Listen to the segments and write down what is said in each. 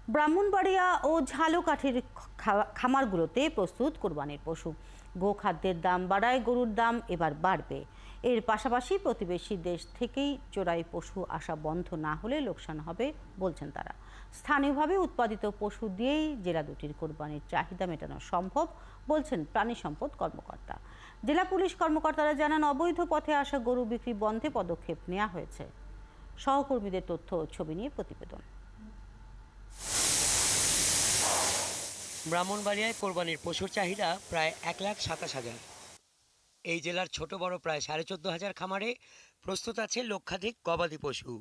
ব্রাহ্মণবাড়িয়া ও ঝালকাঠির খামারগুলোতে প্রস্তুত কোরবানির পশু। গোখাদ্যের দাম বাড়ায় গরুর দাম এবার বাড়বে। এর পাশাপাশি প্রতিবেশী দেশ থেকেই চোরাই পশু আসা বন্ধ না হলে লোকসান হবে বলছেন তারা। স্থানীয়ভাবে উৎপাদিত পশু দিয়েই জেলা দুটির কোরবানির চাহিদা মেটানো সম্ভব বলছেন প্রাণী সম্পদ কর্মকর্তা। জেলা পুলিশ কর্মকর্তারা জানান, অবৈধ পথে আসা গরু বিক্রি বন্ধে পদক্ষেপ নেওয়া হয়েছে। সহকর্মীদের তথ্য ও ছবি নিয়ে প্রতিবেদন। ব্রাহ্মণবাড়িয়ায় কোরবানির পশুর চাহিদা প্রায় 1,27,000। এই জেলার ছোট বড় প্রায় 14,500 খামারে প্রস্তুত আছে লক্ষাধিক গবাদি পশু।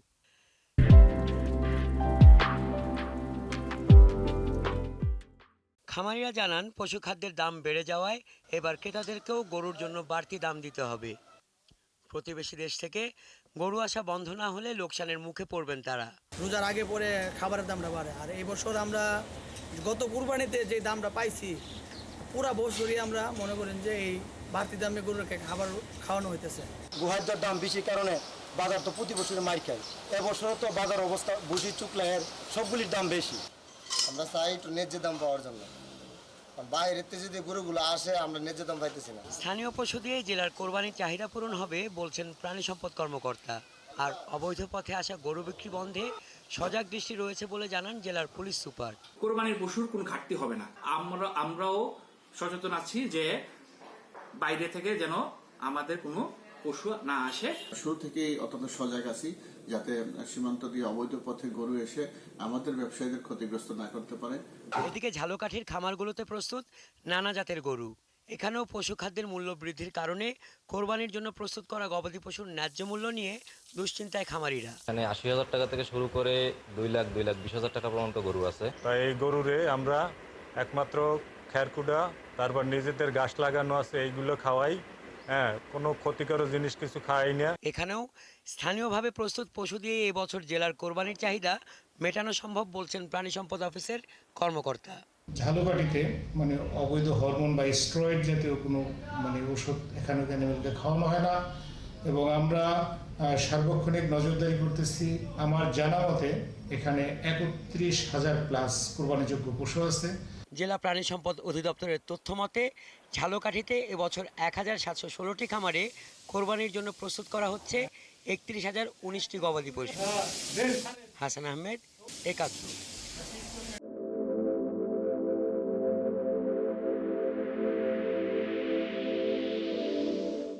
খামারিরা জানান, পশু খাদ্যের দাম বেড়ে যাওয়ায় এবার ক্রেতাদেরকেও গরুর জন্য বাড়তি দাম দিতে হবে। প্রতিবেশী দেশ থেকে গরু আসা বন্ধ না হলে লোকসানের মুখে পড়বেন তারা। রোজার আগে পরে খাবারের দামটা বাড়ে, আর এই বছর আমরা গত কুরবানিতে যে দামটা পাইছি পুরা বছরই আমরা মনে করেন যে এই বাড়তি দামে গরুকে খাবার খাওয়ানো হইতেছে। গুহার দাম বেশি কারণে বাজার তো প্রতি বছরে মার খায়। এবছর তো বাজার অবস্থা বুঝি চুকলাহের সবগুলির দাম বেশি। আমরা চাই একটু ন্যায্য দাম পাওয়ার জন্য, বাইরেতে যদি গরুগুলো আসে আমরা ন্যায্য দাম পাইতেছি না। স্থানীয় পশু দিয়ে জেলার কোরবানির চাহিদা পূরণ হবে বলছেন প্রাণী সম্পদ কর্মকর্তা। আর অবৈধ পথে আসা গরু বিক্রি বন্ধে সজাগ দৃষ্টি রয়েছে বলে জানান জেলার পুলিশ সুপার। কোরবানির পশুর কোনো ঘাটতি হবে না। আমরাও সচেতন আছি যে বাইরে থেকে যেন আমাদের কোনো পশু না আসে। শুরু থেকেই অত্যন্ত সজাগ আছি যাতে সীমান্ত দিয়ে অবৈধ পথে গরু এসে আমাদের ব্যবসায়ীদের ক্ষতিগ্রস্ত না করতে পারে। এদিকে ঝালকাঠির খামারগুলোতে প্রস্তুত নানা জাতের গরু। এখানেও পশু খাদ্যের মূল্য বৃদ্ধির কারণে কোরবানির জন্য প্রস্তুত করা গবাদি পশুর ন্যায্য মূল্য নিয়ে দুশ্চিন্তায় খামারিরা। এখানে 80,000 টাকা থেকে শুরু করে 2,20,000 টাকা পর্যন্ত গরু আছে। তাই এই গরুরে আমরা একমাত্র খেরকুডা, তারপর নিজেদের গাছ লাগানো আছে, এইগুলো খাওয়াই। কোনো ক্ষতিকর জিনিস কিছু খাওয়াই না। এখানেও স্থানীয়ভাবে প্রস্তুত পশু দিয়ে এবছর জেলার কোরবানির চাহিদা মেটানো সম্ভব বলছেন প্রাণী সম্পদ অফিসের কর্মকর্তা। ঝালকাঠিতে অবৈধ হরমোন বা স্টেরয়েড জাতীয় কোনো ওষুধ এখানে অ্যানিমেলকে খাওয়ানো হয় না, এবং আমরা সার্বক্ষণিক নজরদারি করতেছি। আমার জানা মতে এখানে 31,000 প্লাস কোরবানিযোগ্য পশু আছে। জেলা প্রাণী সম্পদ অধিদপ্তরের তথ্য মতে ঝালকাঠিতে এবছর 1,716টি খামারে কোরবানির জন্য প্রস্তুত করা হচ্ছে 31,019টি গবাদি পশু। হাসান আহমেদ, একাত্তর।